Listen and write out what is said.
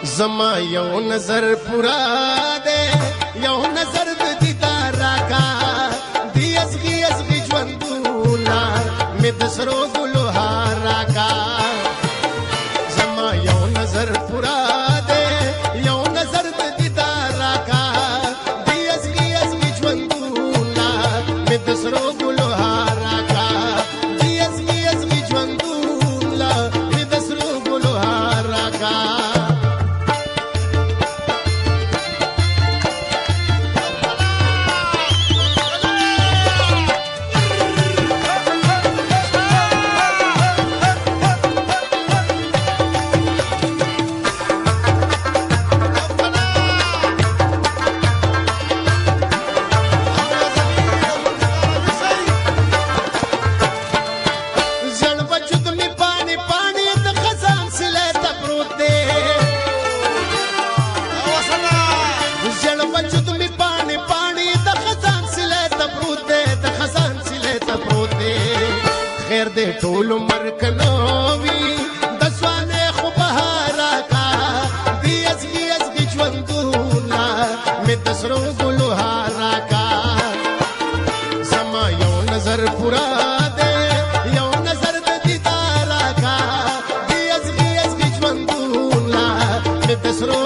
زما یو نظر پورا دے یو نظر د دیدار راکا دی ازغی ازغی ژوندونه مې د سرو ګلو هار راکا زما یو نظر پورا دے یو نظر د دیدار راکا دی ازغی ازغی ژوندونه مې د سرو ګلو هار راکا دی ازغی ازغی ژوندونه مې د سرو ګلو هار راکا خیر دے ټول عمر کنووي د سوانه خو بهار کا دی ازغي ازغي ژوندونه مې د سرو ګلو هار کا زما یو نظر پورا دے یو نظر د دیدار کا دی ازغي ازغي ژوندونه مې د سرو